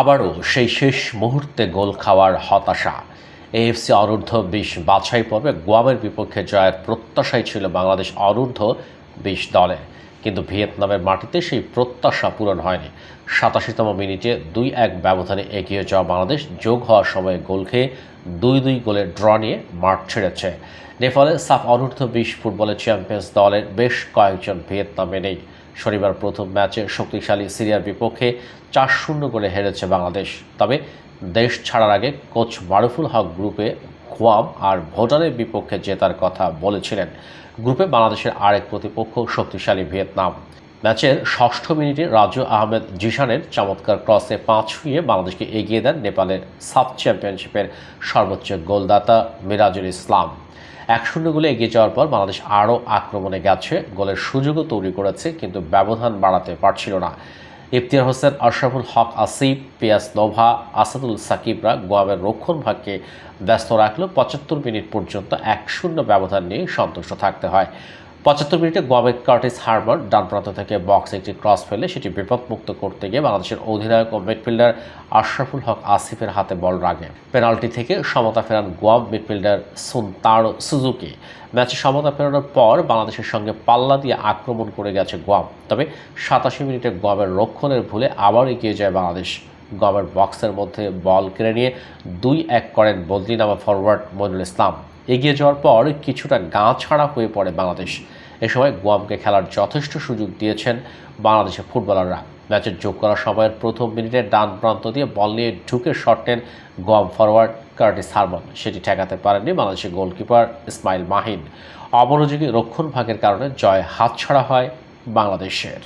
আবারও সেই শেষ মুহূর্তে গোল খাওয়ার হতাশা। এএফসি অনূর্ধ্ব-20 বাছাই পর্বে গুয়ামের বিপক্ষে জয়ের প্রত্যাশাই ছিল বাংলাদেশ অনূর্ধ্ব-20 দলের, কিন্তু ভিয়েতনামের মাটিতে সেই প্রত্যাশা পূরণ হয়নি। ৮৭তম মিনিটে ২-১ ব্যবধানে এগিয়ে যাওয়া বাংলাদেশ যোগ হওয়ার সময়ে গোল খেয়ে ২-২ গোলের ড্র নিয়ে মাঠ ছেড়েছে। নেপালে সাফ অনূর্ধ্ব-20 ফুটবলের চ্যাম্পিয়ন্স দলের বেশ কয়েকজন ভিয়েতনামে নেই। শনিবার প্রথম ম্যাচে শক্তিশালী সিরিয়ার বিপক্ষে ৪-০ গোলে হেরেছে বাংলাদেশ। তবে দেশ ছাড়ার আগে কোচ মারুফুল হক গ্রুপে গুয়াম আর ভুটানের বিপক্ষে জেতার কথা বলেছিলেন। গ্রুপে বাংলাদেশের আরেক প্রতিপক্ষ শক্তিশালী ভিয়েতনাম। ম্যাচের ৬ষ্ঠ মিনিটে রাজু আহমেদ জিশানের চমৎকার ক্রসে ৫ ছুঁয়ে বাংলাদেশকে এগিয়ে দেন নেপালের সাফ চ্যাম্পিয়নশিপের সর্বোচ্চ গোলদাতা মিরাজুল ইসলাম। ১-০ গোলে এগিয়ে যাওয়ার পর বাংলাদেশ আরও আক্রমণে গেছে, গোলের সুযোগও তৈরি করেছে, কিন্তু ব্যবধান বাড়াতে পারছিল না। ইফতিয়ার হোসেন, আশরাফুল হক আসিফ, পিয়াস নোভা, আসাদুল সাকিবরা গুয়ামের রক্ষণভাগকে ব্যস্ত রাখলেও ৭৫ মিনিট পর্যন্ত ১-০ ব্যবধান নিয়ে সন্তুষ্ট থাকতে হয়। ৭৫ মিনিটে গুয়ামের কার্টিস হার্বার ডান প্রান্ত থেকে বক্সে একটি ক্রস ফেলে সেটি বিপদমুক্ত করতে গিয়ে বাংলাদেশের অধিনায়ক ও মিডফিল্ডার আশরাফুল হক আসিফের হাতে বল লাগে। পেনাল্টি থেকে সমতা ফেরান গুয়াম মিডফিল্ডার সুনতারো সুজুকি। ম্যাচে সমতা ফেরানোর পর বাংলাদেশের সঙ্গে পাল্লা দিয়ে আক্রমণ করে গেছে গুয়াম, তবে ৮৭ মিনিটে গুয়ামের রক্ষণের ভুলে আবার এগিয়ে যায় বাংলাদেশ। গুয়ামের বক্সের মধ্যে বল কেড়ে নিয়ে ২-১ করেন বদলি নামা ফরওয়ার্ড মইনুল ইসলাম। এগিয়ে যাওয়ার পর কিছুটা গা ছাড়া হয়ে পড়ে বাংলাদেশ। এ সময় গুয়ামকে খেলার যথেষ্ট সুযোগ দিয়েছেন বাংলাদেশের ফুটবলাররা। ম্যাচের যোগ করা সময়ের প্রথম মিনিটে ডান প্রান্ত দিয়ে বল নিয়ে ঢুকে শট নেন গুয়াম ফরওয়ার্ড কার্টিস হার্বার। সেটি ঠেকাতে পারেননি বাংলাদেশের গোলকিপার ইসমাইল মাহিন। অমনোযোগী রক্ষণভাগের কারণে জয় হাতছাড়া হয় বাংলাদেশের।